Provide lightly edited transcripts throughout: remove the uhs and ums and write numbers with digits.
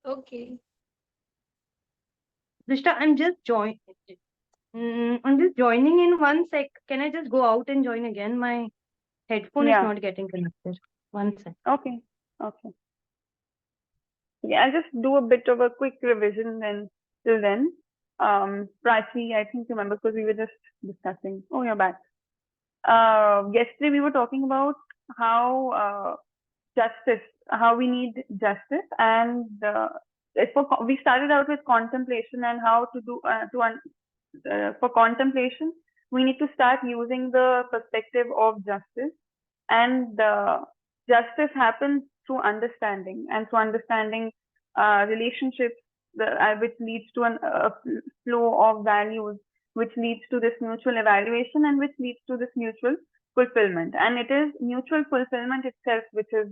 Okay. Rishta, I'm just joining in 1 sec. Can I just go out and join again? My headphone is Yeah. not getting connected. 1 sec. Okay. Okay. Yeah, I'll just do a bit of a quick revision then till then. Prachi, I think you remember because we were just discussing. Oh, you're back. Yesterday we were talking about how justice, how we need justice, and we started out with contemplation and how to do for contemplation we need to start using the perspective of justice, and justice happens through understanding, and through understanding relationships, which leads to a flow of values, which leads to this mutual evaluation, and which leads to this mutual fulfillment. And it is mutual fulfillment itself which is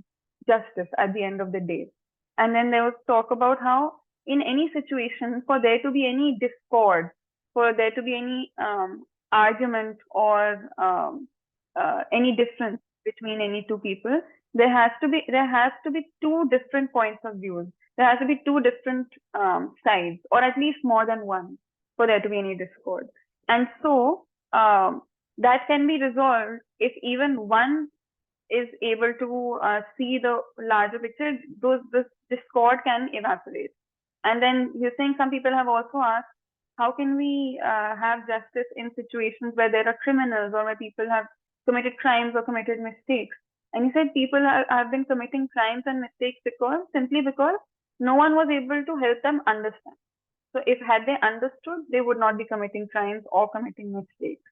justice at the end of the day. And then there was talk about how in any situation, for there to be any discord, for there to be any argument or any difference between any two people, there has to be two different points of view. There has to be two different sides, or at least more than one, for there to be any discord. And so that can be resolved if even one is able to see the larger picture. This discord can evaporate. And then you think some people have also asked, how can we have justice in situations where there are criminals or where people have committed crimes or committed mistakes? And he said people have been committing crimes and mistakes simply because no one was able to help them understand. So if had they understood, they would not be committing crimes or committing mistakes.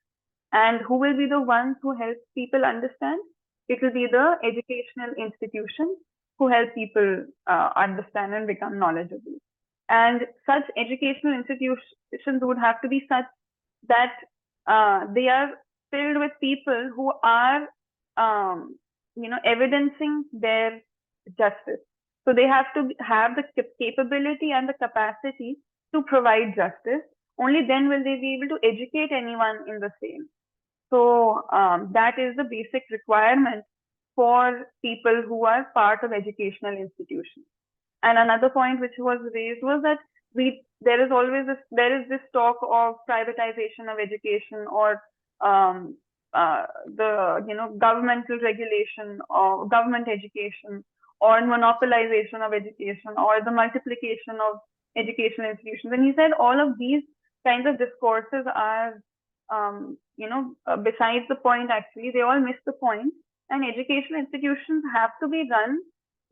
And who will be the ones who help people understand? It will be the educational institutions who help people understand and become knowledgeable. And such educational institutions would have to be such that they are filled with people who are, evidencing their justice. So they have to have the capability and the capacity to provide justice. Only then will they be able to educate anyone in the same. So that is the basic requirement for people who are part of educational institutions. And another point which was raised was that there is this talk of privatization of education, or um, the governmental regulation or government education, or monopolization of education, or the multiplication of educational institutions. And he said all of these kinds of discourses are besides the point. Actually, they all miss the point. And educational institutions have to be run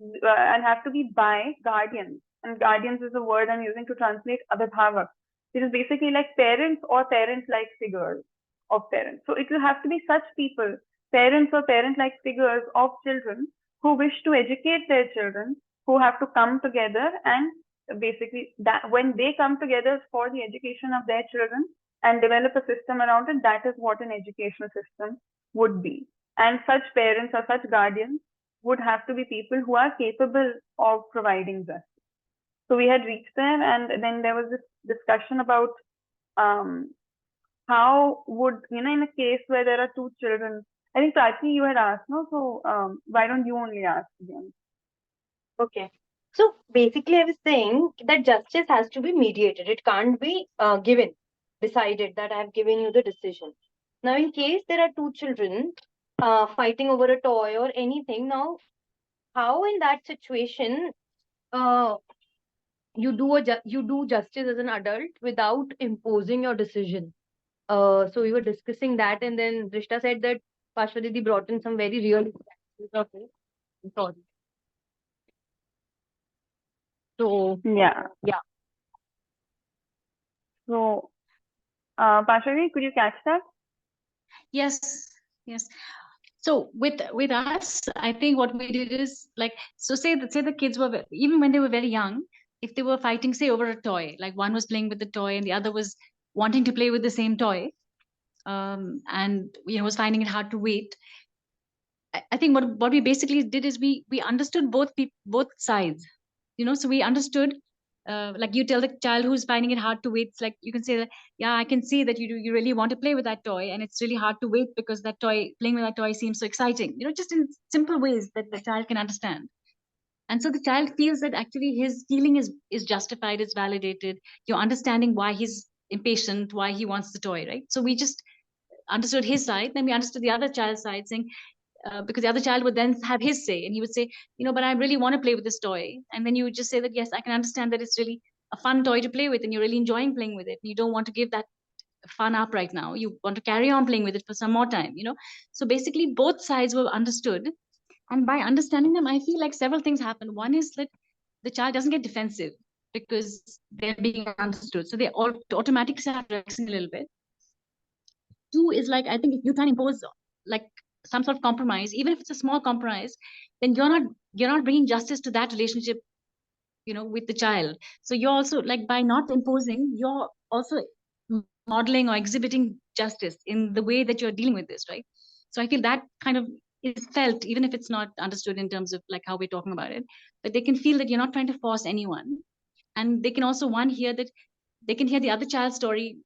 and have to be by guardians. And guardians is the word I'm using to translate abhibhavak, which is basically like parents or parent-like figures of parents. So it will have to be such people, parents or parent-like figures of children who wish to educate their children, who have to come together, and basically that when they come together for the education of their children and develop a system around it, that is what an educational system would be. And such parents or such guardians would have to be people who are capable of providing justice. So we had reached there, and then there was this discussion about um, how would, in a case where there are two children. I think Prachi, you had asked, no? So why don't you only ask again? Okay. So basically, I was saying that justice has to be mediated. It can't be given, decided that I have given you the decision. Now, in case there are two children fighting over a toy or anything, now how in that situation uh, you do justice as an adult without imposing your decision? So we were discussing that, and then Rishta said that Pashwa Didi brought in some very real examples of it. Sorry. So Yeah. yeah. So, Pashavi, could you catch that? Yes, yes. So with us, I think what we did is like, so say the kids were even when they were very young, if they were fighting say over a toy, like one was playing with the toy and the other was wanting to play with the same toy, and was finding it hard to wait. I think what we basically did is we understood both sides, so we understood, like you tell the child who's finding it hard to wait, it's like you can say that, yeah, I can see that you really want to play with that toy, and it's really hard to wait because that toy, playing with that toy seems so exciting, just in simple ways that the child can understand. And so the child feels that actually his feeling is justified, it's validated. You're understanding why he's impatient, why he wants the toy, right? So we just understood his side, then we understood the other child's side, saying, because the other child would then have his say, and he would say, but I really want to play with this toy. And then you would just say that, yes, I can understand that it's really a fun toy to play with, and you're really enjoying playing with it. You don't want to give that fun up right now. You want to carry on playing with it for some more time. So basically, both sides were understood. And by understanding them, I feel like several things happen. One is that the child doesn't get defensive because they're being understood. So they all automatically start relaxing a little bit. Two is like, I think if you try and impose like some sort of compromise, even if it's a small compromise, then you're not bringing justice to that relationship, with the child. So you're also like, by not imposing, you're also modeling or exhibiting justice in the way that you're dealing with this, right? So I feel that kind of is felt, even if it's not understood in terms of like how we're talking about it, but they can feel that you're not trying to force anyone. And they can also hear that they can hear the other child's story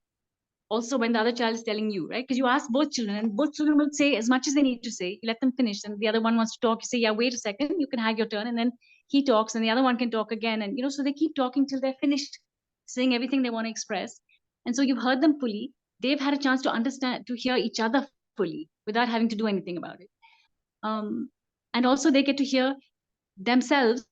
also when the other child is telling you, right? Because you ask both children, and both children will say as much as they need to say. You let them finish, and the other one wants to talk. You say, yeah, wait a second, you can have your turn. And then he talks, and the other one can talk again. And, so they keep talking till they're finished saying everything they want to express. And so you've heard them fully. They've had a chance to understand, to hear each other fully without having to do anything about it. And also they get to hear themselves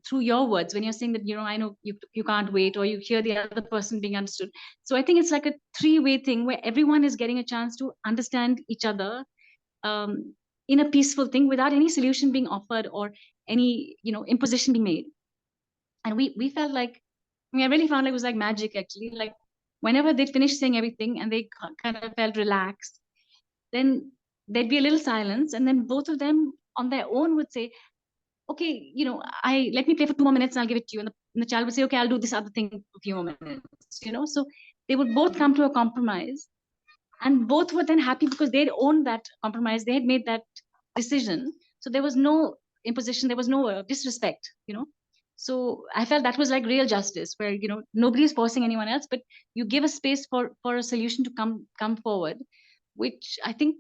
through your words when you're saying that, I know you can't wait, or you hear the other person being understood. So I think it's like a three-way thing where everyone is getting a chance to understand each other in a peaceful thing without any solution being offered or any imposition being made. And we felt like, I really found like it was like magic, actually. Like whenever they'd finished saying everything and they kind of felt relaxed, then there'd be a little silence, and then both of them on their own would say, okay, I let me play for 2 more minutes and I'll give it to you. And the child would say, okay, I'll do this other thing for a few more minutes. So they would both come to a compromise, and both were then happy because they'd owned that compromise. They had made that decision. So there was no imposition. There was no disrespect. So I felt that was like real justice, where, nobody is forcing anyone else, but you give a space for a solution to come forward, which I think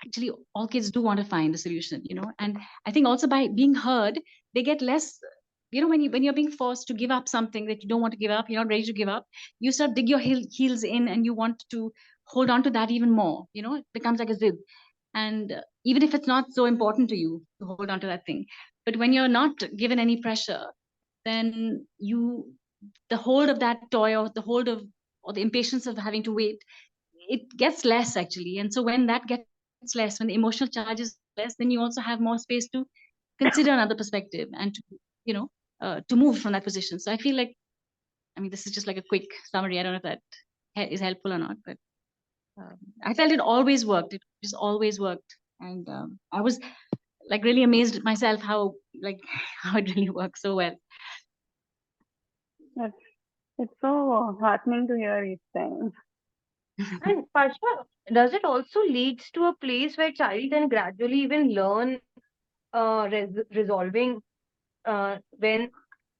actually all kids do want to find a solution. And I think also by being heard, they get less, when you're being forced to give up something that you don't want to give up, you're not ready to give up, you start dig your heels in, and you want to hold on to that even more. It becomes like a zid. And even if it's not so important to you to hold on to that thing, but when you're not given any pressure, then the hold of that toy, or the impatience of having to wait, it gets less, actually. And so when that gets less, when the emotional charge is less, then you also have more space to consider another perspective and to move from that position. So I feel like, this is just like a quick summary. I don't know if that is helpful or not, but I felt it always worked. It just always worked. And I was like really amazed at myself how how it really works so well. It's so heartening to hear these things. And Parsha, does it also leads to a place where child then gradually even learn resolving when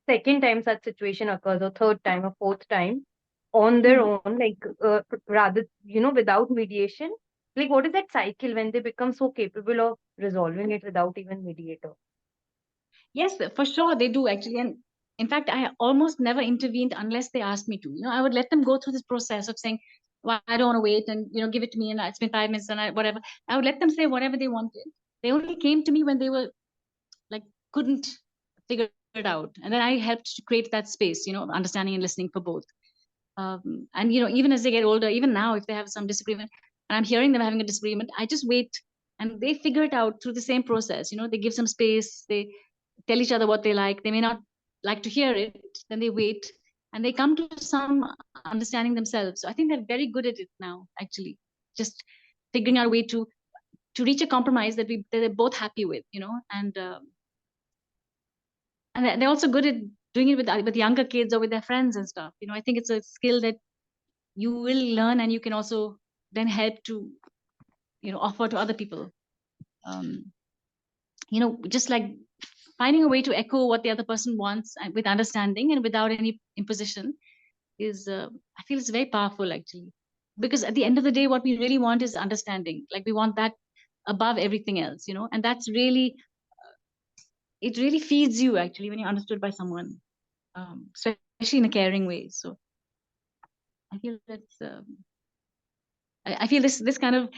second time such situation occurs, or third time or fourth time, on their own, like rather without mediation? Like what is that cycle when they become so capable of resolving it without even mediator? Yes, for sure they do, actually. And in fact, I almost never intervened unless they asked me to. I would let them go through this process of saying, well, I don't want to wait, and give it to me, and it's been 5 minutes, and whatever. I would let them say whatever they wanted. They only came to me when they were like couldn't figure it out, and then I helped to create that space, understanding and listening for both. And even as they get older, even now, if they have some disagreement and I'm hearing them having a disagreement, I just wait, and they figure it out through the same process. They give some space, they tell each other what they like. They may not like to hear it, then they wait, and they come to some understanding themselves. So I think they're very good at it now, actually, just figuring out a way to reach a compromise that they're both happy with. And they're also good at doing it with younger kids or with their friends and stuff. I think it's a skill that you will learn, and you can also then help to offer to other people. Just like finding a way to echo what the other person wants, and with understanding and without any imposition, is I feel it's very powerful, actually, because at the end of the day, what we really want is understanding. Like we want that above everything else. And that's really it really feeds you actually when you're understood by someone, especially in a caring way. So I feel that's I feel this kind of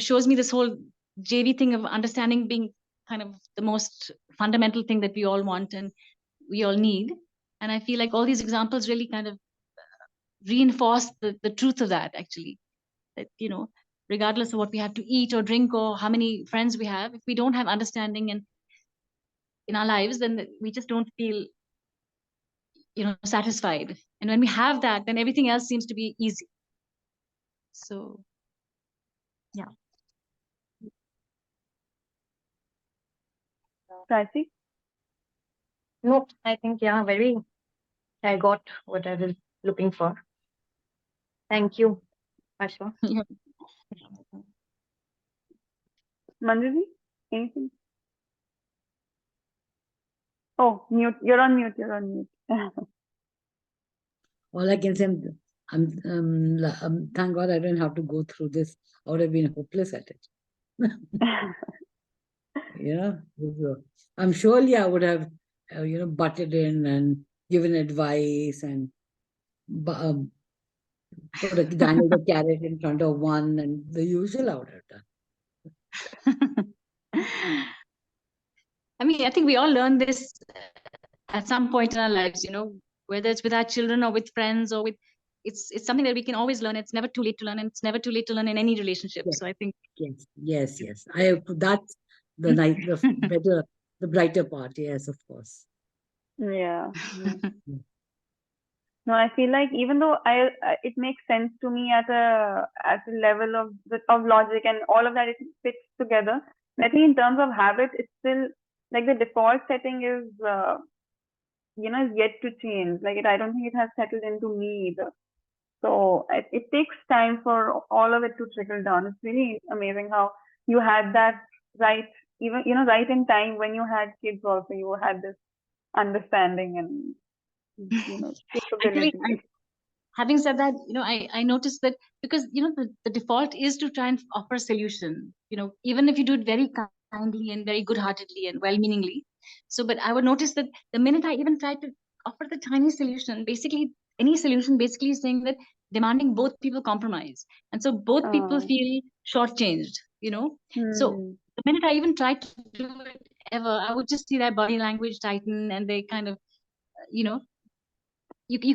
shows me this whole JV thing of understanding being kind of the most fundamental thing that we all want and we all need. And I feel like all these examples really kind of reinforce the truth of that actually. That regardless of what we have to eat or drink or how many friends we have, if we don't have understanding and in our lives, then we just don't feel satisfied. And when we have that, then everything else seems to be easy. So yeah. Prachi? No, I think, I got what I was looking for. Thank you, Asha. Manjuji? Anything? Oh, mute. You're on mute. You're on mute. All I can say, thank God I don't have to go through this. I would have been hopeless at it. I'm surely I would have, butted in and given advice and put a dangled a carrot in front of one and the usual I would have done. I mean, I think we all learn this at some point in our lives, whether it's with our children or with friends or with, it's something that we can always learn. It's never too late to learn, and it's never too late to learn in any relationship. Yes. So I think yes. That's the brighter part. Yes, of course. Yeah. No, I feel like even though it makes sense to me at a level of logic and all of that, it fits together. I think in terms of habit, it's still like the default setting is is yet to change. Like I don't think it has settled into me either. So it takes time for all of it to trickle down. It's really amazing how you had that right, even right in time when you had kids. Also, you had this understanding and capability. Actually, having said that, I noticed that because the default is to try and offer a solution. Even if you do it very kindly and very good-heartedly and well-meaningly. So, but I would notice that the minute I even tried to offer the tiny solution, basically any solution, basically saying that demanding both people compromise, and so both people feel shortchanged. So the minute I even tried to do it ever, I would just see their body language tighten, and they kind of, you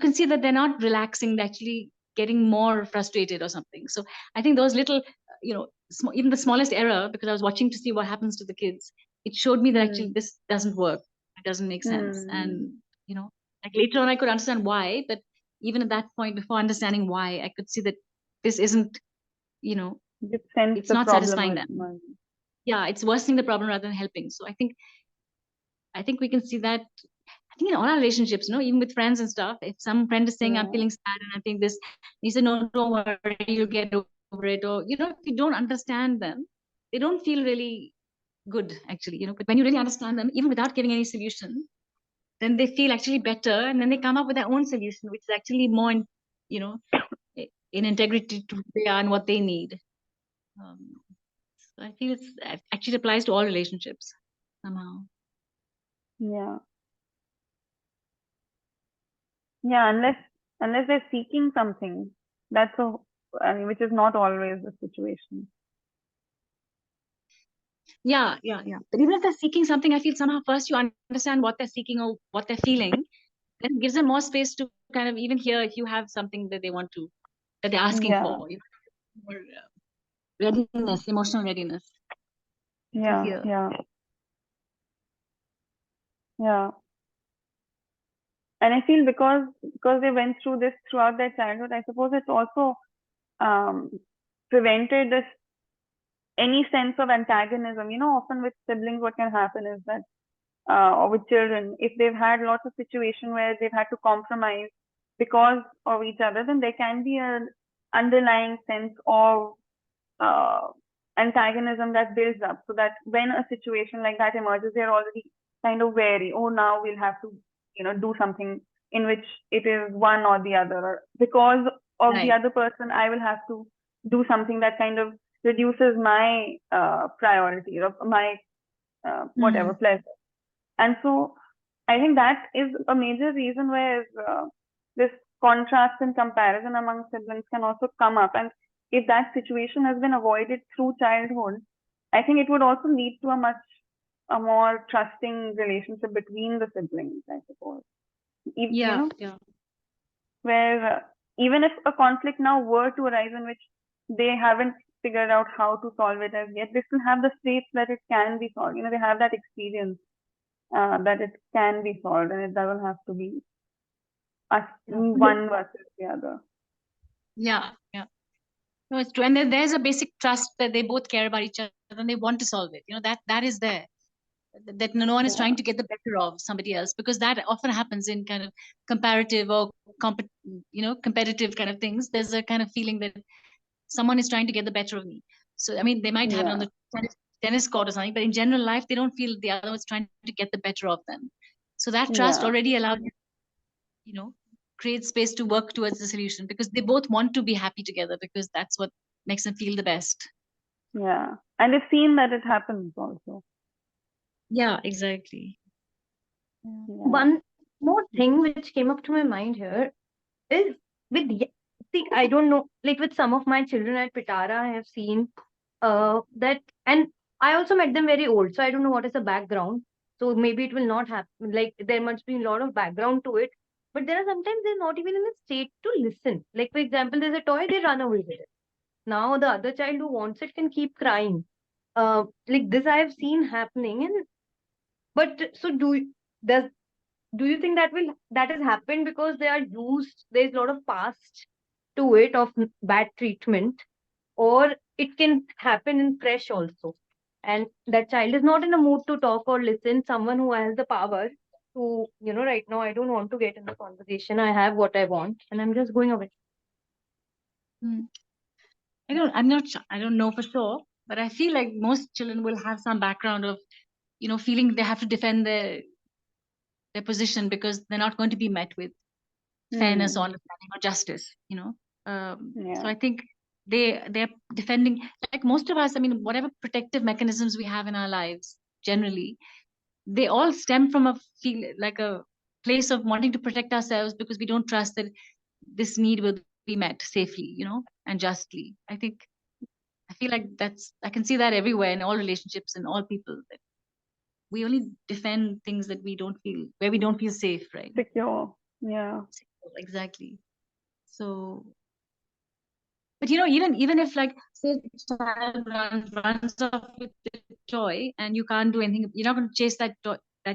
can see that they're not relaxing, they're actually getting more frustrated or something. So I think those little, even the smallest error, because I was watching to see what happens to the kids, it showed me that actually this doesn't work. It doesn't make sense. And, like later on I could understand why, but even at that point, before understanding why, I could see that this isn't, it's not satisfying them. Yeah, it's worsening the problem rather than helping. So I think we can see that. I think in all our relationships, even with friends and stuff, if some friend is saying, I'm feeling sad and I think this, you say, no, don't worry, you'll get over it. Or, if you don't understand them, they don't feel really good, actually, but when you really understand them, even without giving any solution, then they feel actually better. And then they come up with their own solution, which is actually more, in integrity to who they are and what they need. So I feel it actually applies to all relationships somehow. Yeah. Yeah, unless they're seeking something, which is not always the situation. Yeah. But even if they're seeking something, I feel somehow first you understand what they're seeking or what they're feeling, then it gives them more space to kind of even hear if you have something that that they're asking for. More readiness, emotional readiness. Yeah. And I feel because they went through this throughout their childhood, I suppose it's also prevented any sense of antagonism. Often with siblings, what can happen is that, or with children, if they've had lots of situations where they've had to compromise because of each other, then there can be an underlying sense of antagonism that builds up, so that when a situation like that emerges, they're already kind of wary. Oh, now we'll have to, do something in which it is one or the other, or because of the other person, I will have to do something that kind of reduces my priority or my whatever pleasure. And so I think that is a major reason where this contrast and comparison among siblings can also come up. And if that situation has been avoided through childhood, I think it would also lead to a more trusting relationship between the siblings, I suppose. Yeah, where even if a conflict now were to arise in which they haven't figured out how to solve it as yet, they still have the faith that it can be solved. They have that experience that it can be solved, and it doesn't have to be us one versus the other. Yeah. No, it's true. And then there's a basic trust that they both care about each other and they want to solve it. That is there. That no one is trying to get the better of somebody else, because that often happens in kind of comparative or competitive kind of things. There's a kind of feeling that someone is trying to get the better of me. So I mean, they might have it on the tennis court or something, but in general life, they don't feel the other is trying to get the better of them. So that trust already allows create space to work towards the solution, because they both want to be happy together, because that's what makes them feel the best. Yeah. And they've seen that it happens also. Yeah, exactly. Yeah. One more thing which came up to my mind here is I don't know, like with some of my children at Pitara, I have seen that, and I also met them very old, so I don't know what is the background. So maybe it will not happen. Like there must be a lot of background to it, but there are sometimes they're not even in a state to listen. Like for example, there's a toy, they run away with it. Now the other child who wants it can keep crying. Like this I have seen happening, and but so do you think that has happened because they are used, there's a lot of past to it of bad treatment, or it can happen in fresh also, and that child is not in a mood to talk or listen, someone who has the power to, right now I don't want to get in the conversation, I have what I want and I'm just going away. I don't know for sure, but I feel like most children will have some background of feeling they have to defend their position, because they're not going to be met with fairness or understanding or justice. So I think they're defending, like most of us. I mean, whatever protective mechanisms we have in our lives, generally, they all stem from a place of wanting to protect ourselves, because we don't trust that this need will be met safely, and justly. I feel like I can see that everywhere in all relationships and all people, that we only defend things that where we don't feel safe, right? Secure. Yeah. Exactly. So, but even if, like, say the child runs off with the toy and you can't do anything, you're not going to chase that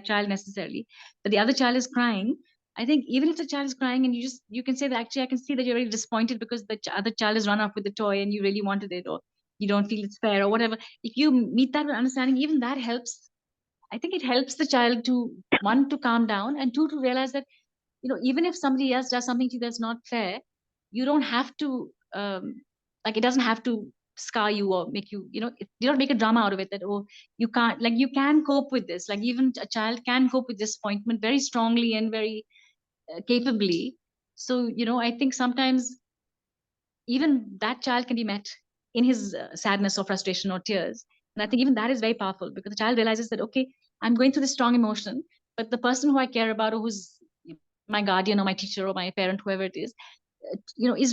child necessarily, but the other child is crying. I think even if the child is crying and you can say that, actually I can see that you're really disappointed because the other child has run off with the toy and you really wanted it, or you don't feel it's fair or whatever. If you meet that with understanding, even that helps. I think it helps the child to, one, to calm down, and two, to realize that, even if somebody else does something to you that's not fair, you don't have to, it doesn't have to scar you or make you, you don't make a drama out of it, that, oh, you can't, like, you can cope with this. Like, even a child can cope with disappointment very strongly and very capably. So, I think sometimes even that child can be met in his sadness or frustration or tears. And I think even that is very powerful, because the child realizes that, okay, I'm going through this strong emotion, but the person who I care about, or who's my guardian or my teacher or my parent, whoever it is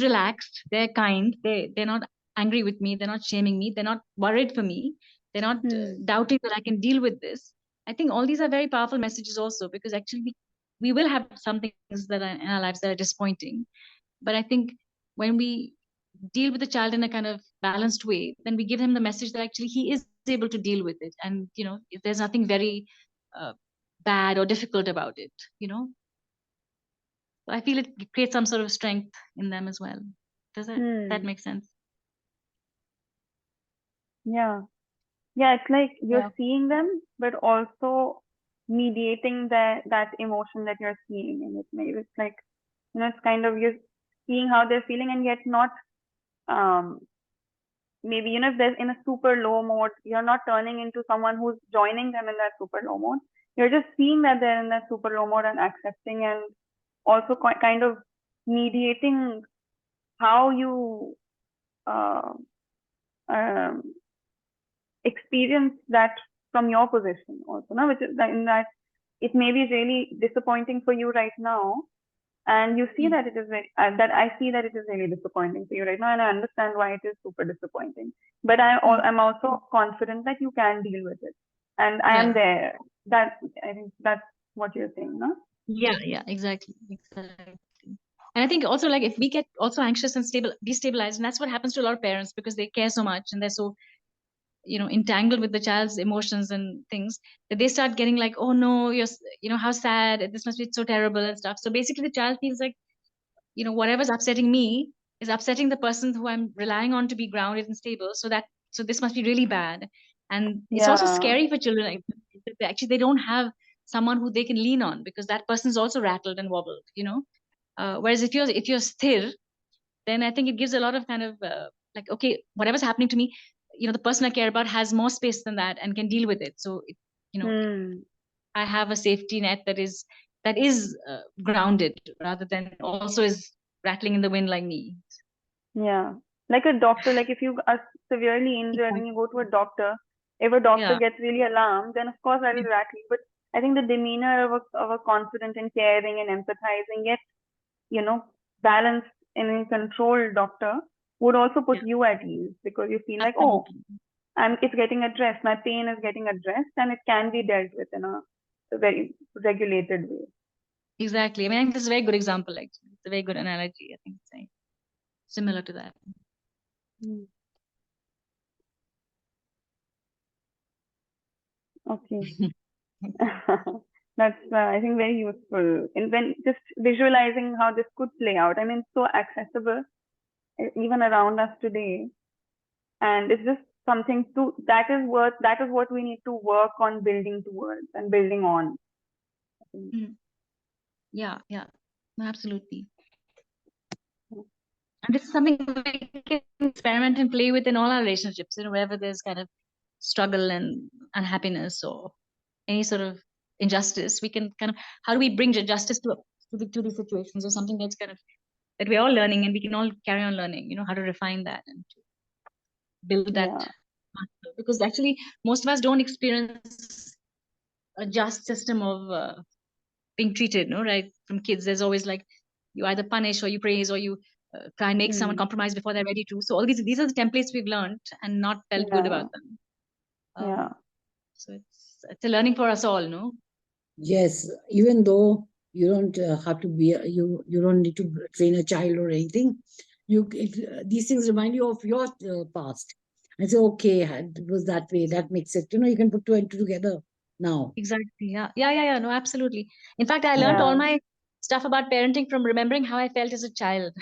relaxed, they're kind, they're not angry with me, they're not shaming me, they're not worried for me, they're not doubting that I can deal with this. I think all these are very powerful messages also, because actually we will have some things that are in our lives that are disappointing. But I think when we deal with the child in a kind of balanced way, then we give him the message that actually he is able to deal with it. And, if there's nothing very bad or difficult about it, So I feel it creates some sort of strength in them as well. Does that make sense? Yeah. Yeah, it's like you're seeing them, but also mediating that emotion that you're seeing. And it's like, it's kind of, you're seeing how they're feeling, and yet not, maybe, if there's in a super low mode, you're not turning into someone who's joining them in that super low mode. You're just seeing that they're in that super low mode and accepting, and also kind of mediating how you experience that from your position also, no? Which is in that it may be really disappointing for you right now, and you see that it is very, that I see that it is really disappointing for you right now, and I understand why it is super disappointing. But I'm also confident that you can deal with it, and I am there. That, I think that's what you're saying, no? Yeah, exactly. And I think also, like, if we get also anxious and destabilized, and that's what happens to a lot of parents, because they care so much and they're so, entangled with the child's emotions and things, that they start getting like, oh no, how sad, this must be so terrible and stuff. So basically the child feels like, whatever's upsetting me is upsetting the person who I'm relying on to be grounded and stable. So this must be really bad. And it's also scary for children. Like, actually, they don't have someone who they can lean on, because that person's also rattled and wobbled, whereas if you're sthir, then I think it gives a lot of kind of like, okay, whatever's happening to me, the person I care about has more space than that and can deal with it. So, I have a safety net that is grounded, rather than also is rattling in the wind like me. Yeah, like a doctor. Like if you are severely injured and you go to a doctor, if a doctor gets really alarmed, then of course that will rattle you. But I think the demeanor of a confident and caring and empathizing, yet balanced and in control doctor would also put you at ease, because you feel like, oh, it's getting addressed. My pain is getting addressed, and it can be dealt with in a very regulated way. Exactly. I mean, I think this is a very good example. Actually, it's a very good analogy. I think it's similar to that. Okay. That's I think very useful, and when just visualizing how this could play out. I mean, so accessible even around us today, and it's just something that is what we need to work on building towards and building on. Yeah, absolutely. And this is something we can experiment and play with in all our relationships, wherever there's kind of struggle and unhappiness or any sort of injustice, we can kind of, how do we bring justice to these situations, or something that's kind of, that we're all learning, and we can all carry on learning, how to refine that and to build that. Because actually most of us don't experience a just system of being treated, right? From kids, there's always like, you either punish or you praise, or you try and make someone compromise before they're ready to. So all these are the templates we've learned and not felt good about them. So it's a learning for us all, no? Yes, even though you don't have to be you don't need to train a child or anything. These things remind you of your past, and say, okay, it was that way. That makes it. You can put two and two together now. Exactly. Yeah. No, absolutely. In fact, I learned all my stuff about parenting from remembering how I felt as a child.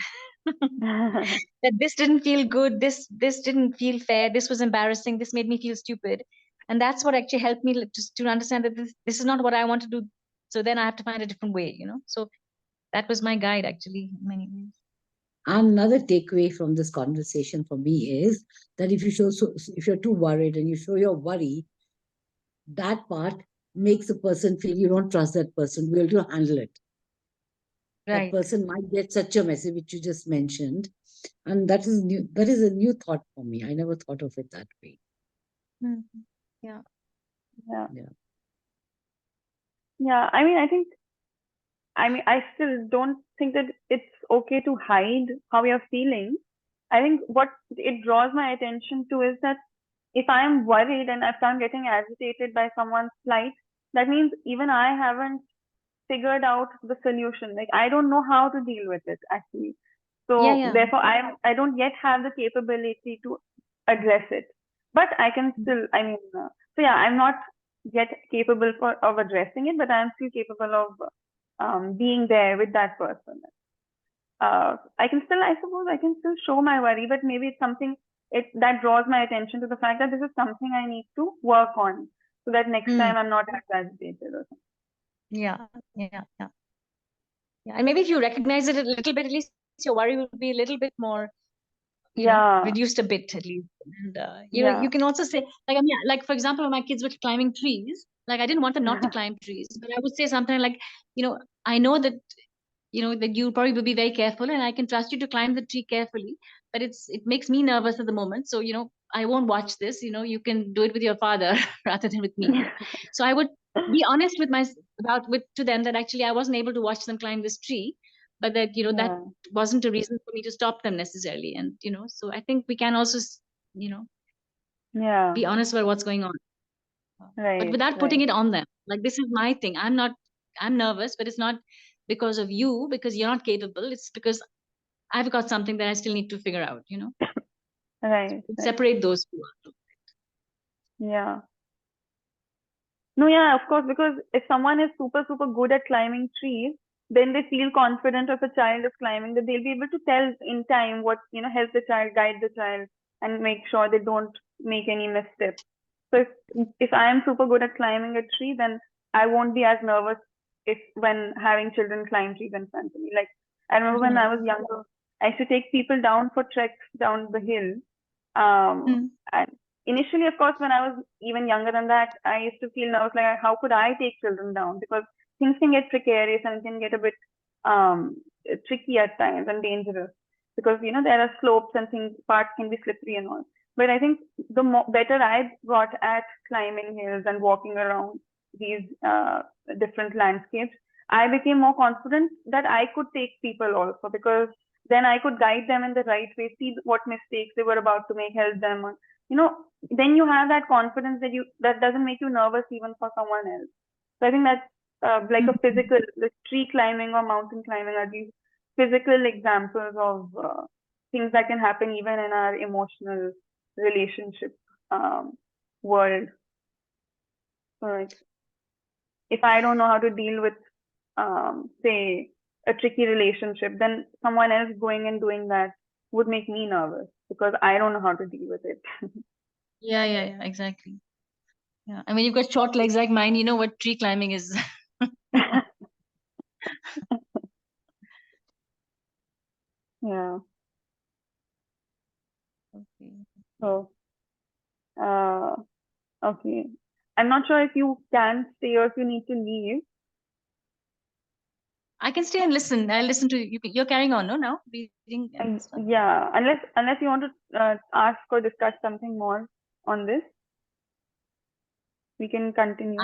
That this didn't feel good. This didn't feel fair. This was embarrassing. This made me feel stupid. And that's what actually helped me to understand that this is not what I want to do. So then I have to find a different way, So that was my guide, actually, in many ways. Another takeaway from this conversation for me is that if you're too worried and you show your worry, that part makes a person feel you don't trust that person to be able to handle it. Right. That person might get such a message, which you just mentioned. And that is new. That is a new thought for me. I never thought of it that way. Yeah. I mean, I still don't think that it's okay to hide how you're feeling. I think what it draws my attention to is that if I am worried and if I'm getting agitated by someone's plight, that means even I haven't figured out the solution. Like, I don't know how to deal with it, actually. So therefore, I don't yet have the capability to address it. But I can still, I'm not yet capable of addressing it, but I'm still capable of being there with that person. I suppose I can still show my worry, but maybe it's something that draws my attention to the fact that this is something I need to work on, so that next time I'm not as agitated or something. Yeah. And maybe if you recognize it a little bit, at least your worry will be a little bit more, reduced a bit at least. And you can also say, like for example, when my kids were climbing trees, like I didn't want them not to climb trees, but I would say something like, I know that that you probably will be very careful, and I can trust you to climb the tree carefully, but it makes me nervous at the moment. So, I won't watch this, you can do it with your father rather than with me. So I would be honest with to them that actually I wasn't able to watch them climb this tree, but that that Yeah. wasn't a reason for me to stop them necessarily. And so I think we can also Yeah. be honest about what's going on, but Right. without putting Right. it on them. Like, this is my thing. I'm nervous, but it's not because of you, because you're not capable. It's because I've got something that I still need to figure out. Right. Right. Separate those two. Yeah. No, yeah, of course, because if someone is super, super good at climbing trees, then they feel confident if a child is climbing, that they'll be able to tell in time what, help the child, guide the child, and make sure they don't make any missteps. So if I am super good at climbing a tree, then I won't be as nervous when having children climb trees in front of me. Like, I remember when I was younger, I used to take people down for treks down the hill. And initially, of course, when I was even younger than that, I used to feel nervous, like, how could I take children down? Because things can get precarious and can get a bit tricky at times and dangerous, because there are slopes and parts can be slippery and all. But I think the better I got at climbing hills and walking around these different landscapes, I became more confident that I could take people also, because then I could guide them in the right way, see what mistakes they were about to make, help them. Then you have that confidence that doesn't make you nervous even for someone else. So I think that's like a physical, like tree climbing or mountain climbing are these physical examples of things that can happen even in our emotional relationship world. So like, if I don't know how to deal with, say, a tricky relationship, then someone else going and doing that would make me nervous because I don't know how to deal with it. Yeah, exactly. Yeah, I mean, you've got short legs like mine. You know what tree climbing is. Yeah. Okay. So, okay. I'm not sure if you can stay or if you need to leave. I can stay and listen. I'll listen to you. You're carrying on, no? Now reading and stuff. Yeah, unless you want to ask or discuss something more on this, we can continue.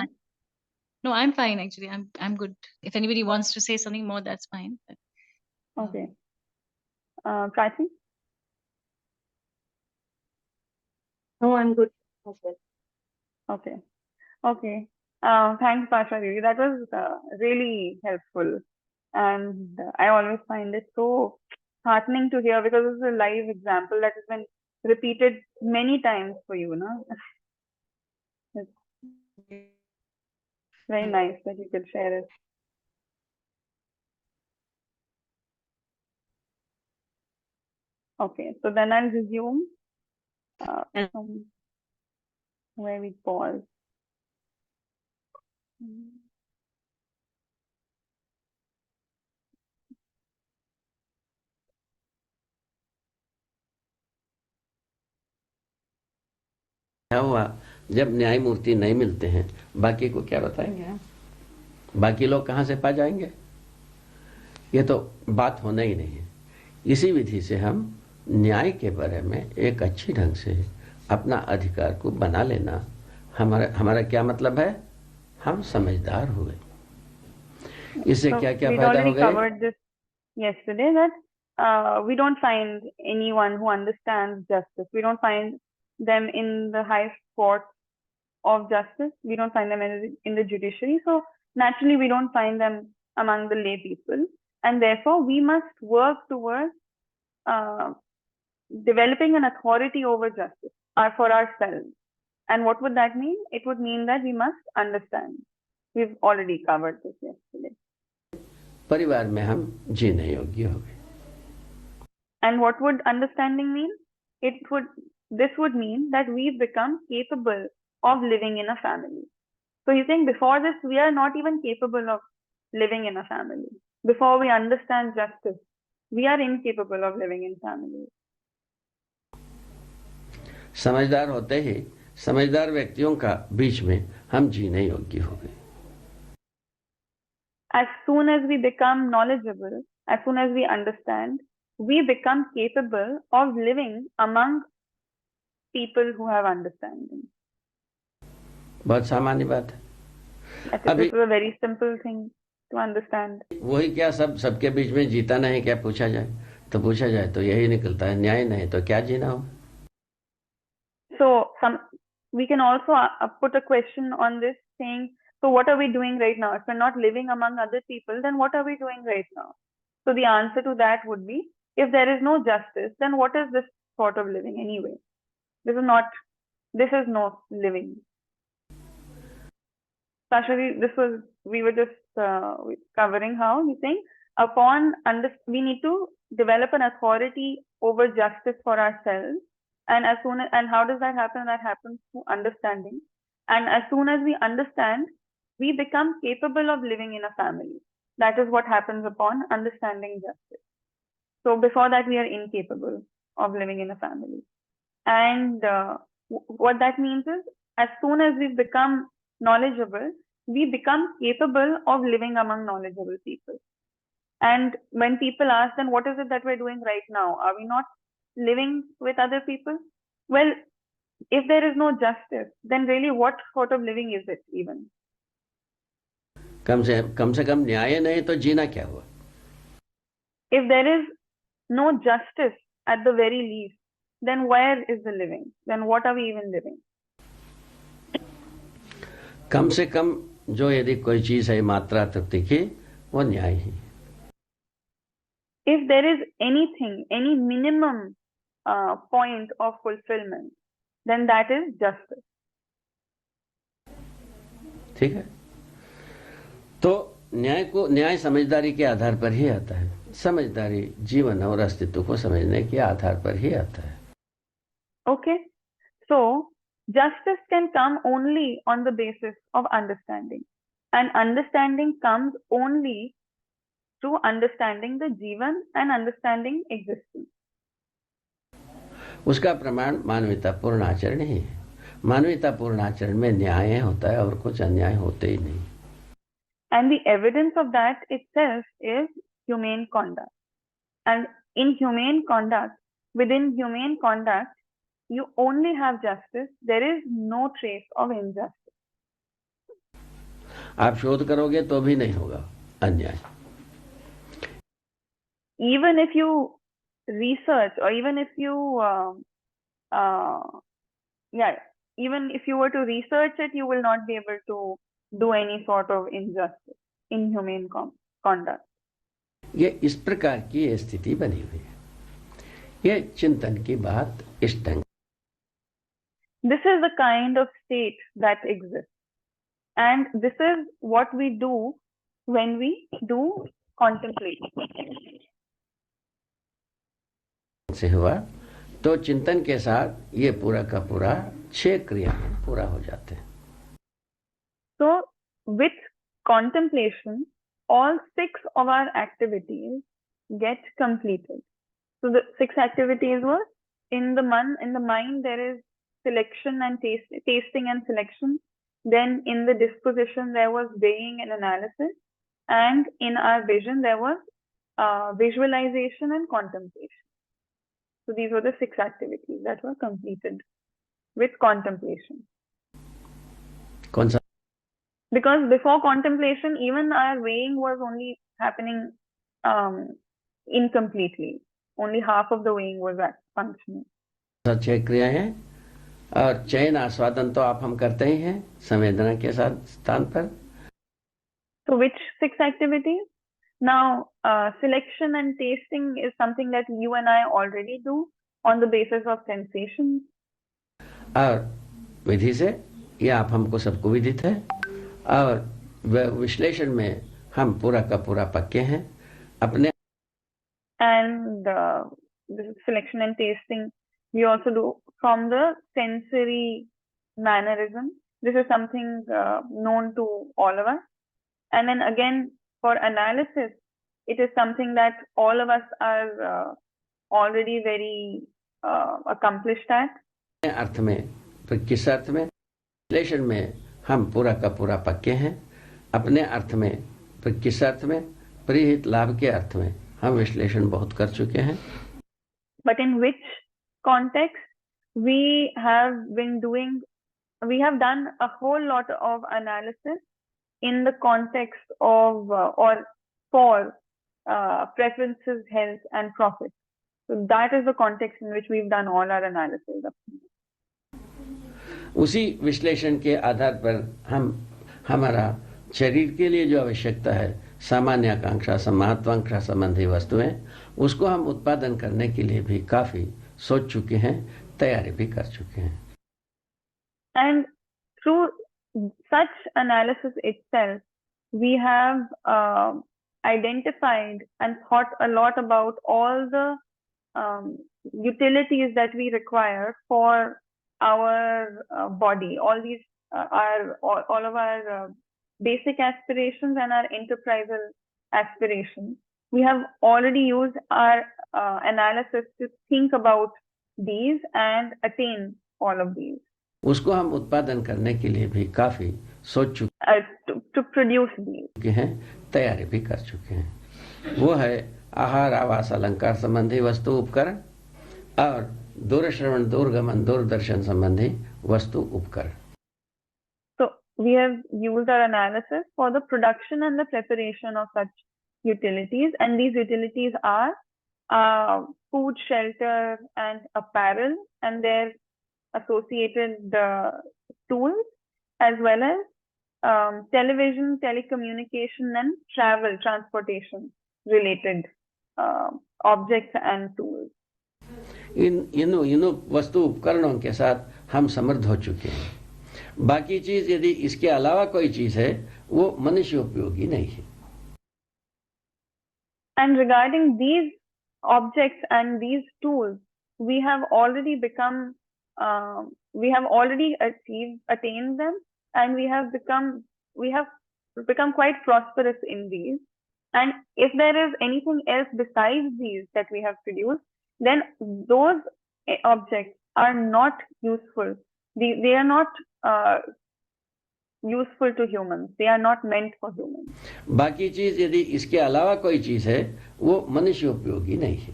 No, I'm fine actually. I'm good. If anybody wants to say something more, that's fine. But, Okay. Prachi? No, I'm good. Okay. Okay. Okay. Thanks, Pasha. Really. That was really helpful. And I always find it so heartening to hear, because it's a live example that has been repeated many times for you, no? It's very nice that you could share it. Okay, so then I'll resume from where we paused. क्या हुआ जब न्यायमूर्ति नहीं मिलते हैं, बाकी को क्या बताएंगे हम? बाकी लोग कहाँ से पा जाएंगे? ये तो बात होना ही नहीं है। इसी विधि से हम न्याय के बारे में एक अच्छी ढंग से अपना अधिकार को बना लेना, हमारा क्या मतलब है? हम समझदार हुए। इससे क्या क्या फायदा हो गया? Covered this yesterday, that we don't find anyone who understands justice. We don't find them in the highest court of justice. We don't find them in the judiciary. So naturally, we don't find them among the lay people. And therefore, we must work towards developing an authority over justice for ourselves. And what would that mean? It would mean that we must understand. We've already covered this yesterday. परिवार में हम जीने योग्य हो गए. And what would understanding mean? This would mean that we've become capable of living in a family. So he's saying before this, we are not even capable of living in a family. Before we understand justice, we are incapable of living in families. समझदार होते ही समझदार व्यक्तियों का बीच में हम जीने योग्य हो गए. As soon as we become knowledgeable, as soon as we understand, we become capable of living among people who have understanding. बहुत सामान्य बात है. This is a very simple thing to understand. वही क्या सबके बीच में जीता नहीं क्या पूछा जाए तो यही निकलता है, न्याय नहीं तो क्या जीना हो. So we can also put a question on this saying, so what are we doing right now? If we're not living among other people, then what are we doing right now? So the answer to that would be, if there is no justice, then what is this sort of living anyway? This is no living. Actually, we were just covering how he's saying, we need to develop an authority over justice for ourselves. And how does that happen? That happens through understanding. And as soon as we understand, we become capable of living in a family. That is what happens upon understanding justice. So before that, we are incapable of living in a family. And what that means is, as soon as we've become knowledgeable, we become capable of living among knowledgeable people. And when people ask, then what is it that we're doing right now? Are we not living with other people? Well, if there is no justice, then really what sort of living is it even? कम से कम न्याय नहीं तो जीना क्या हुआ? If there is no justice at the very least, then where is the living? Then what are we even living? कम से कम जो यदि कोई चीज है मात्रा तृप्ति की, वो न्याय ही. If there is anything, any minimum point of fulfillment, then that is justice. ठीक है. तो न्याय समझदारी के आधार पर ही आता है. समझदारी जीवन और अस्तित्व को समझने के आधार पर ही आता है. Okay, so justice can come only on the basis of understanding, and understanding comes only through understanding the Jeevan and understanding existence. उसका प्रमाण मानवतापूर्ण आचरण ही है. मानवतापूर्ण आचरण में न्याय होता है और कुछ अन्याय होते ही नहीं. And the evidence of that itself is humane conduct. And in humane conduct, within humane conduct, you only have justice. There is no trace of injustice. आप शोध करोगे तो भी नहीं होगा अन्याय. Even if you research, or even if you even if you were to research it, you will not be able to do any sort of injustice in humane conduct. ये इस प्रकार की स्थिति बनी हुई है. ये चिंतन की बात इस ढंग. This is the kind of state that exists, and this is what we do when we do contemplation. से हुआ तो चिंतन के साथ ये पूरा का पूरा 6 क्रियाएं पूरा हो जाते हैं. So with contemplation, all 6 of our activities get completed. So the 6 activities were in the mind there is selection and tasting and selection. Then in the disposition there was weighing and analysis, and in our vision there was visualization and contemplation. So these were the 6 activities that were completed with contemplation. कौन सा? Because before contemplation, even our weighing was only happening incompletely. Only half of the weighing was functioning. 6 क्रियाएं हैं और चयन आस्वादन तो आप हम करते ही हैं संवेदना के साथ स्थान पर. So which 6 activities? Now, selection and tasting is something that you and I already do on the basis of sensations. और विधि से ये आप हमको सबको विदित है. और विश्लेषण में हम पूरा का पूरा पक्के हैं अपने. And this is selection and tasting we also do from the sensory mannerism. This is something known to all of us. And then again, for analysis, it is something that all of us are already very accomplished at. अर्थ में तो किस अर्थ में? विश्लेषण में हम पूरा का पूरा पक्के हैं. अपने अर्थ में तो किस अर्थ में? परिहित लाभ के अर्थ में हम विश्लेषण बहुत कर चुके हैं. But in which context we have done a whole lot of analysis in the context of or for preferences, health, and profit. So that is the context in which we've done all our analysis. उसी विश्लेषण के आधार पर हम हमारा शरीर के लिए जो आवश्यकता है, सामान्य आकांक्षा महत्वाकांक्षा संबंधी वस्तुएं, उसको हम उत्पादन करने के लिए भी काफी सोच चुके हैं, तैयारी भी कर चुके हैं. And through such analysis itself, we have identified and thought a lot about all the utilities that we require for our body, all these all of our basic aspirations and our enterprisal aspirations. We have already used our analysis to think about these and attain all of these. उसको हम उत्पादन करने के लिए भी काफी सोच चुके to produce these हैं, तैयारी भी कर चुके हैं. वो है आहार, आवास, अलंकार संबंधी वस्तु उपकरण और दूरश्रवण, दूरगमन, दूरदर्शन संबंधी वस्तु उपकरण. So we have used our analysis for the production and the preparation of such utilities, and these utilities are food, shelter, and apparel, and their associated tools, as well as television, telecommunication, and travel, transportation related objects and tools. इन वस्तु उपकरणों के साथ हम समृद्ध हो चुके हैं. बाकी चीज यदि इसके अलावा कोई चीज है, वो मनुष्य उपयोगी नहीं है. And regarding these objects and these tools, we have already become we have already attained them, and we have become quite prosperous in these. And if there is anything else besides these that we have produced, then those objects are not useful. They are not useful to humans. They are not meant for humans. बाकी चीज यदि इसके अलावा कोई चीज है, वो मनुष्य उपयोगी नहीं है.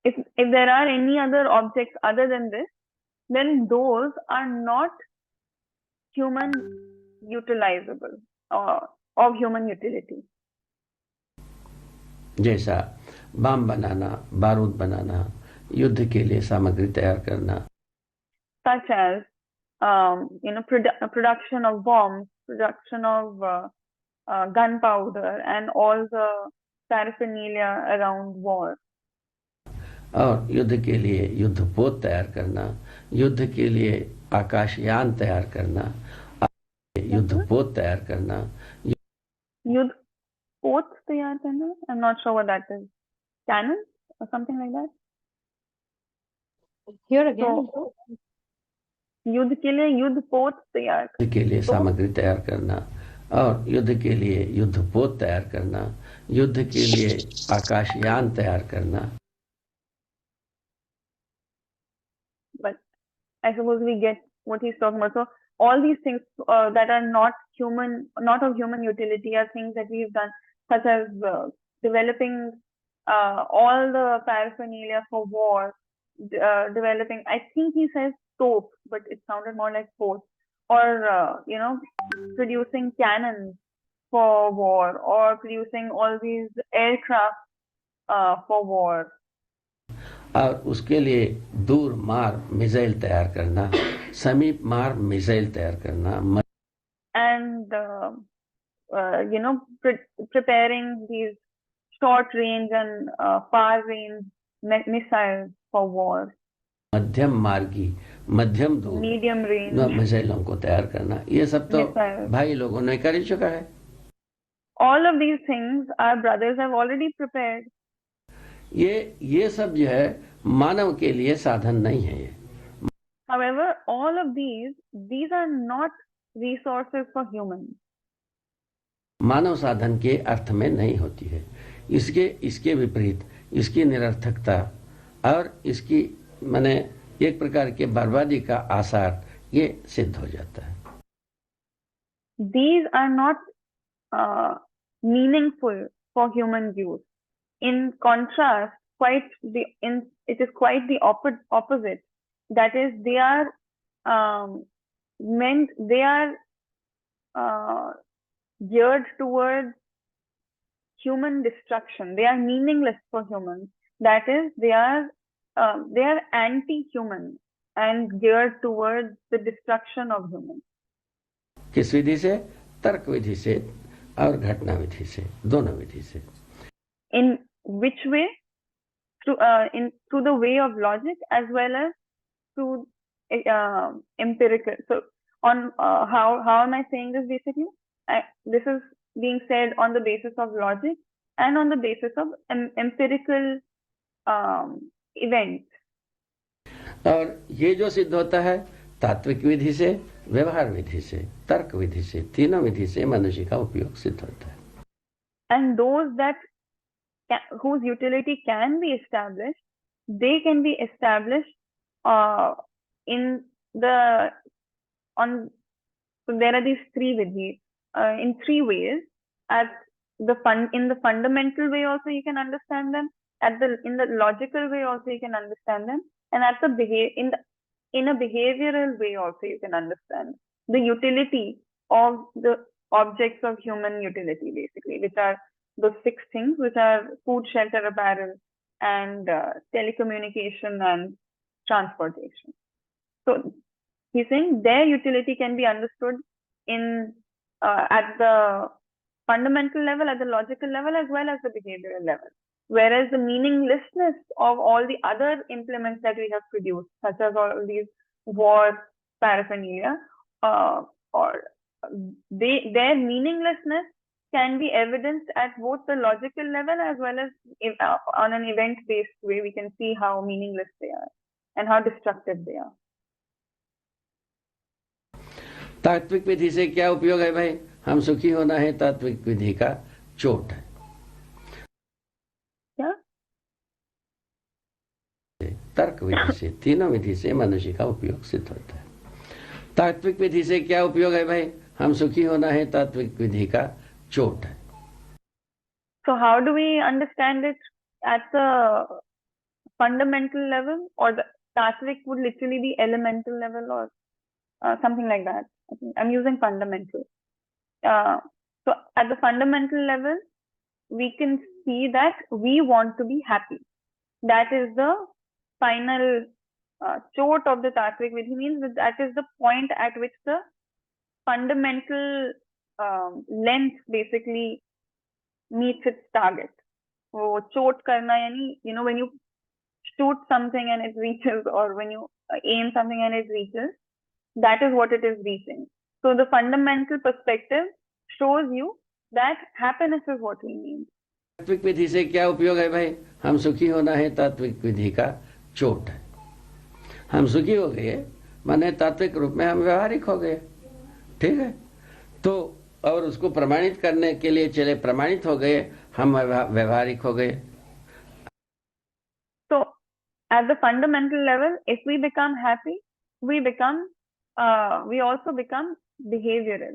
If there are any other objects other than this, then those are not human utilizable or of human utility. जैसा बम बनाना, बारूद बनाना, युद्ध के लिए सामग्री तैयार करना. Such as production of bombs, production of gunpowder, and all the paraphernalia around war. और युद्ध के लिए युद्धपोत तैयार करना, युद्ध के लिए आकाशयान तैयार करना, युद्धपोत तैयार करना. युद्धपोत तैयार करना? I'm not sure what that is. Cannons or something like that? Here again. So, युद्ध के लिए युद्धपोत तैयार करना. युद्ध के लिए सामग्री तैयार करना और युद्ध के लिए युद्धपोत तैयार करना, युद्ध के लिए आकाशयान तैयार करना. But I suppose we get what he's talking about. So all these things that are not of human utility are things that we've done, such as developing all the paraphernalia for war, developing, I think he says soap, but it sounded more like force, or producing cannons for war, or producing all these aircraft for war. और उसके लिए दूर मार missile तैयार करना, समीप मार missile तैयार करना. And preparing these short range and far range missiles for war. मध्यम मार्गी, मध्यम दूर, medium range मिसाइलों को तैयार करना. ये सब तो भाई लोगों ने कर ही चुका है. All of these things our brothers have already prepared. ये सब जो है मानव के लिए साधन नहीं है. ये However, all of these are not resources for humans. मानव साधन के अर्थ में नहीं होती है. इसके विपरीत इसकी निरर्थकता और इसकी माने एक प्रकार के बर्बादी का आसार ये सिद्ध हो जाता है. These are not meaningful for human use. In contrast, it is quite the opposite. That is, they are geared towards human destruction. They are meaningless for humans. That is, they are anti-human and geared towards the destruction of humans. किस विधि से? तर्क विधि से और घटना विधि से, दोनों विधि से. In which way? Through the way of logic as well as through empirical. So on how am I saying this basically? This is being said on the basis of logic and on the basis of empirical events. और ये जो सिद्ध होता है तात्विक विधि से, व्यवहार विधि से, तर्क विधि से, तीनों विधि से मनुष्य का उपयोग सिद्ध होता है. And those whose utility can be established, they can be established so there are these three vidhis in three ways. In the fundamental way also you can understand them, in the logical way also you can understand them, and in a behavioral way also you can understand the utility of the objects of human utility, basically, which are those 6 things, which are food, shelter, apparel, and telecommunication and transportation. So he's saying their utility can be understood at the fundamental level, at the logical level, as well as the behavioral level. Whereas the meaninglessness of all the other implements that we have produced, such as all these war paraphernalia, their meaninglessness can be evidenced at both the logical level as well as on an event-based way. We can see how meaningless they are and how destructive they are. तात्विक विधि से क्या उपयोग है भाई? हम सुखी होना है तात्विक विधि का चोट है. क्या? तर्क विधि से, तीनों विधि से मनुष्य का उपयोग सिद्ध होता है. तात्विक विधि से क्या उपयोग है भाई? हम सुखी होना है तात्विक विधि का चोट है. So how do we understand it at the fundamental level, or the Tatvik would literally be elemental level, or something like that. I'm using fundamental. So at the fundamental level, we can see that we want to be happy. That is the final chot of the Tatvik Vidhi, means that is the point at which the fundamental length basically meets its target. So chot karna yani, when you shoot something and it reaches, or when you aim something and it reaches, that is what it is reaching. So the fundamental perspective shows you that happiness is what we need. तात्विक विधि से क्या उपयोग है भाई? हम सुखी होना है तात्विक विधि का चोट है. हम सुखी हो गए माने तात्विक रूप में हम व्यवहारिक हो गए. ठीक है, तो और उसको प्रमाणित करने के लिए चले, प्रमाणित हो गए, हम व्यवहारिक हो गए. So at the fundamental level, if we become happy, we also become behavioral.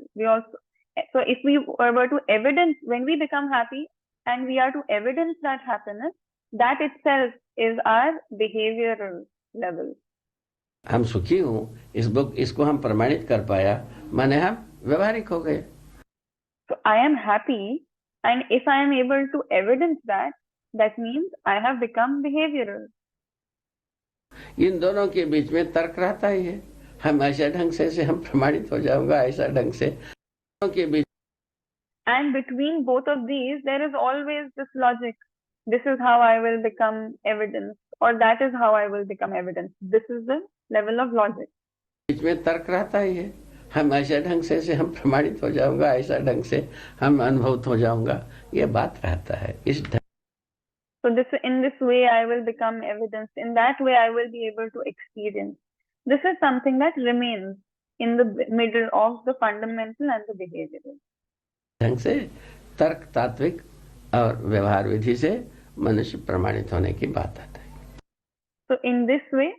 So if we were to evidence, when we become happy and we are to evidence that happiness, that itself is our behavioral level. हम सुखी हूँ, इसको हम प्रमाणित कर पाया, माने हम व्यवहारिक हो गए. So I am happy, and if I am able to evidence that, that means I have become behavioral. इन दोनों के बीच में तर्क रहता ही है. हम ऐसे ढंग से हम प्रमाणित हो जाऊंगा, ऐसा ढंग से के बीच. And between both of these, there is always this logic. This is how I will become evidence, or that is how I will become evidence. This is the level of logic. बीच में तर्क रहता ही है. हम ऐसे ढंग से हम प्रमाणित हो जाऊंगा, ऐसा ढंग से हम अनुभूत हो जाऊंगा, ये बात रहता है. इस So in this way I will become evidence. In that way I will be able to experience. This is something that remains in the middle of the fundamental and the behavioral. ढंग से तर्क, तात्विक और व्यवहार विधि से मनुष्य प्रमाणित होने की बात आता है. So in this way,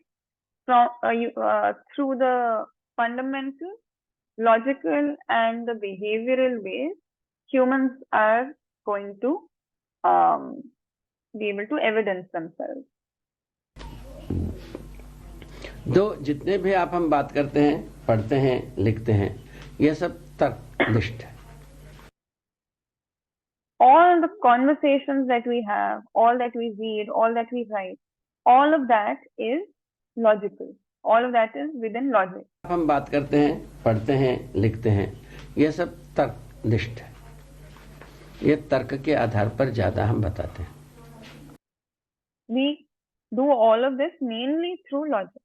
through the fundamental, logical and the behavioral ways, humans are going to be able to evidence themselves. तो जितने भी हम बात करते हैं, पढ़ते हैं, लिखते हैं, यह सब तर्कनिष्ठ है. all the conversations that we have, all that we read, all that we write, all of that is logical. All of that is within logic. हम बात करते हैं, पढ़ते हैं, लिखते हैं, ये सब तर्कनिष्ठ है। ये तर्क के आधार पर ज्यादा हम बताते हैं। We do all of this mainly through logic.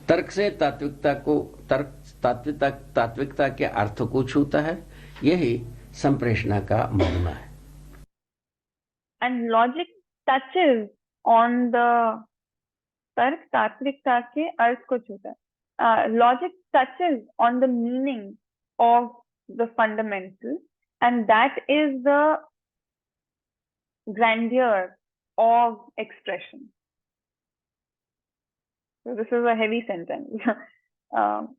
तर्क से तात्विकता को, तात्विकता के अर्थ को छूता है, यही संप्रेषणा का महिमा है। And logic touches on the तर्क तात्विकता के अर्थ को छूता है। Logic touches on the meaning of the fundamental, and that is the grandeur of expression. So this is a heavy sentence.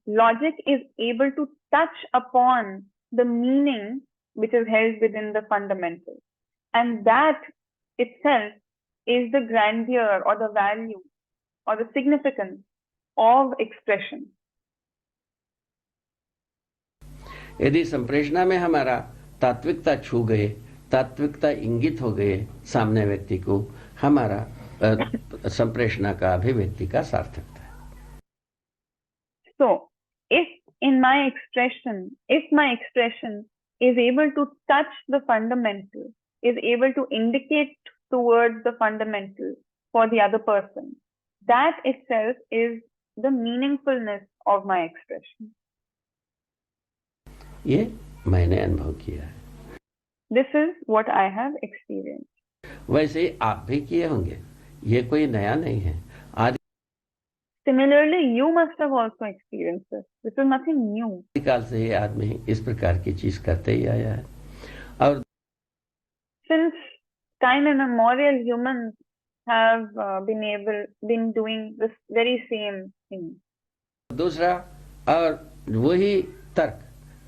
Logic is able to touch upon the meaning which is held within the fundamental, and that itself is the grandeur or the value or the significance of expression. यदि संप्रेषणा में हमारा तात्विकता छू गए, तात्विकता इंगित हो गए सामने व्यक्ति को, हमारा संप्रेषणा का अभिव्यक्ति का सार्थकता है। So, if my expression is able to touch the fundamental, is able to indicate towards the fundamental for the other person, that itself is the meaningfulness of my expression. ये मैंने अनुभव किया है। This is what I have experienced. वैसे ही आप भी किए होंगे, ये कोई नया नहीं है। आदि Similarly, you must have also experienced this. This is nothing new. काल से ही आदमी इस प्रकार की चीज करते ही आया है, और Since time immemorial, humans have been doing this very same thing. दूसरा, और वही तर्क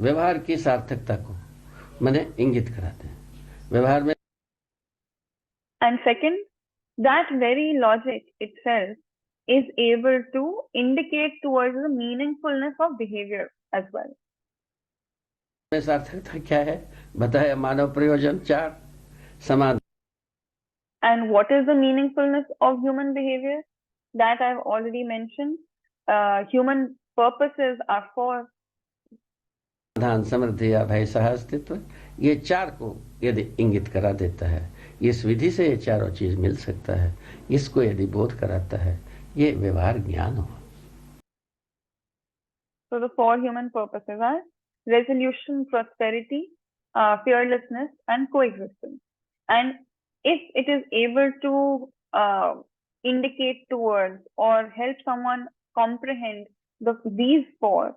व्यवहार की सार्थकता को माने इंगित कराते हैं। व्यवहार में And second, that very logic itself is able to indicate towards the meaningfulness of behavior as well. में सार्थकता क्या है बताया? मानव प्रयोजन 4 समाधान। And what is the meaningfulness of human behavior? That I've already mentioned. Human purposes are for समाधान, समृद्धि, अभय, सहअस्तित्व, ये 4 को यदि इंगित करा देता है, इस विधि से ये चारों चीज मिल सकता है, इसको यदि बोध कराता है, ये व्यवहार ज्ञान हो। So the 4 human purposes are resolution, prosperity, fearlessness, and coexistence. And if it is able to indicate towards or help someone comprehend these 4,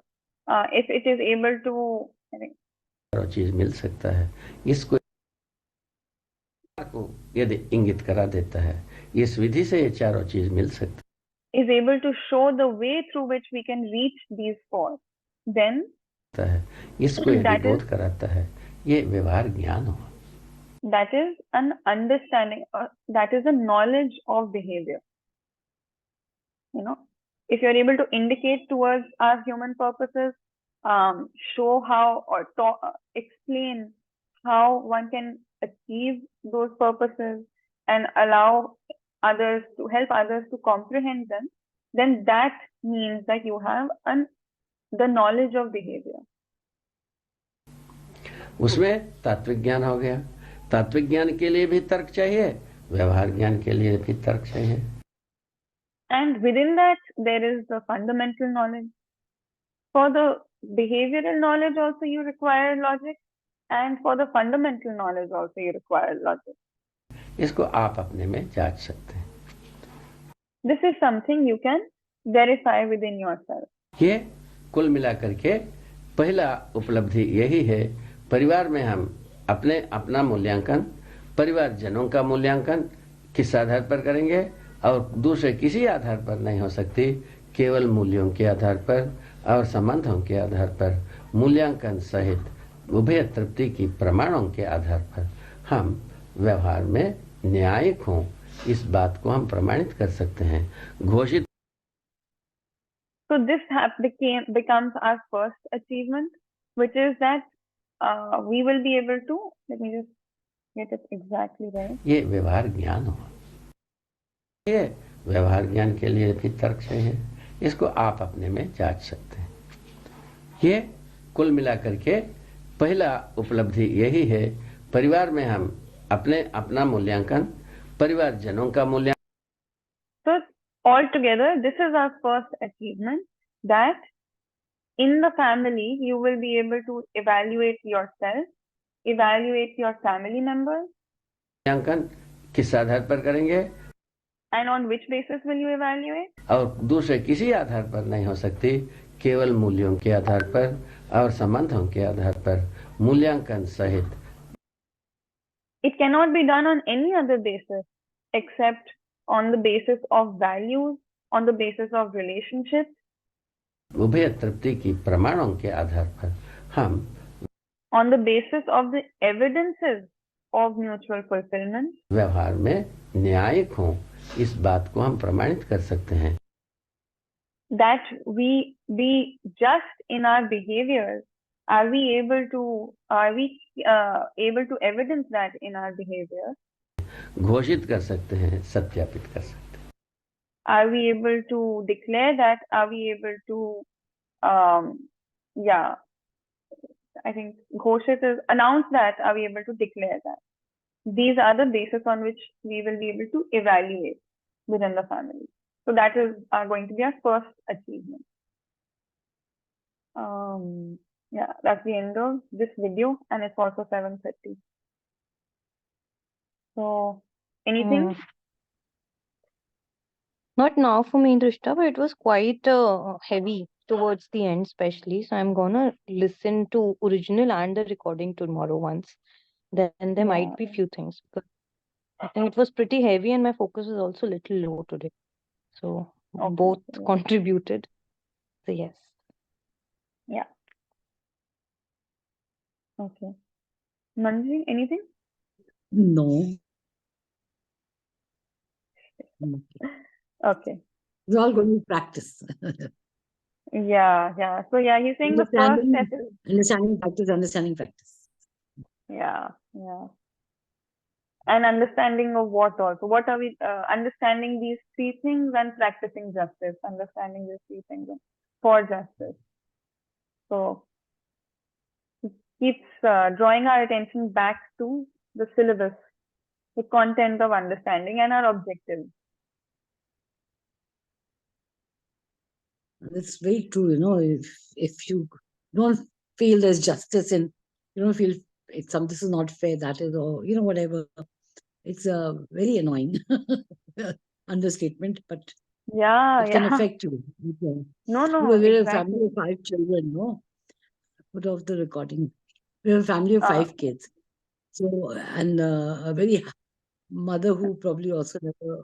if it is able to, चारों चीज मिल सकता है, इसको को यदि इंगित करा देता है, इस विधि से ये चारों चीज मिल सकता है, is able to show the way through which we can reach these 4, then है, इसको यदि बोध कराता है, ये व्यवहार ज्ञान हो। that is an understanding, that is a knowledge of behavior. You know, if you're able to indicate towards our human purposes, show how or explain how one can achieve those purposes and allow others to help others to comprehend them, then that means that you have the knowledge of behavior. उसमें तात्विक ज्ञान हो गया। तात्विक ज्ञान के लिए भी तर्क चाहिए, व्यवहार ज्ञान के लिए भी तर्क चाहिए। And within that there is the fundamental knowledge. For the behavioral knowledge also you require logic, and for the fundamental knowledge also you require logic. इसको आप अपने में जांच सकते हैं। This is something you can verify within yourself. ये कुल मिलाकर के पहला उपलब्धि यही है, परिवार में हम अपना मूल्यांकन, परिवार जनों का मूल्यांकन किस आधार पर करेंगे, और दूसरे किसी आधार पर नहीं हो सकती, केवल मूल्यों के आधार पर और संबंधों के आधार पर, मूल्यांकन सहित उभय तृप्ति की प्रमाणों के आधार पर हम व्यवहार में न्यायिक हों, इस बात को हम प्रमाणित कर सकते हैं। घोषित So this becomes our first achievement, which is that we will be able to, let me just Get it exactly right. ये व्यवहार ज्ञान हुआ। ये व्यवहार ज्ञान के लिए भी तर्क से है, इसको आप अपने में जांच सकते हैं। ये कुल मिलाकर के पहला उपलब्धि यही है, परिवार में हम अपना मूल्यांकन, परिवारजनों का मूल्यांकन। So altogether, this is our first achievement, that in the family you will be able to evaluate yourself, evaluate your family members. मूल्यांकन किस आधार पर करेंगे? And on which basis will you evaluate? और दूसरे किसी आधार पर नहीं हो सकती, केवल मूल्यों के आधार पर और संबंधों के आधार पर मूल्यांकन सहित। It cannot be done on any other basis except on the basis of values, on the basis of relationships. उभय तृप्ति की प्रमाणों के आधार पर हम on the basis of the evidences of mutual fulfillment. व्यवहार में न्यायिक हों, इस बात को हम प्रमाणित कर सकते हैं। That we be just in our behaviors. Are we able to evidence that in our behavior? घोषित कर सकते हैं, सत्यापित कर सकते हैं। Are we able to declare that? Are we able to, I think Ghoshit is announce that. Are we able to declare that? These are the basis on which we will be able to evaluate within the family. So that is going to be our first achievement. Yeah, that's the end of this video, and it's also 7:30. So anything? Not now for me, Drishta, but it was quite heavy towards the end, especially. So I'm gonna listen to original and the recording tomorrow once. Then there might be few things, because I think it was pretty heavy and my focus was also a little low today. So Okay, both yeah. contributed. So yes. Yeah. Okay. Manji, anything? No. Okay. It's all going to practice. Yeah. So yeah, he's saying the first step is Understanding practice. yeah. And understanding of what also. What are we understanding these three things and practicing justice, understanding these three things for justice. So it keeps drawing our attention back to the syllabus, the content of understanding and our objectives. It's very true, if you don't feel there's justice and you don't feel this is not fair, that is, or whatever, it's a very annoying understatement, but it can affect you. No, we're exactly. a family of 5 children, no? Put off the recording. We're a family of 5 kids. So, and a very mother who probably also never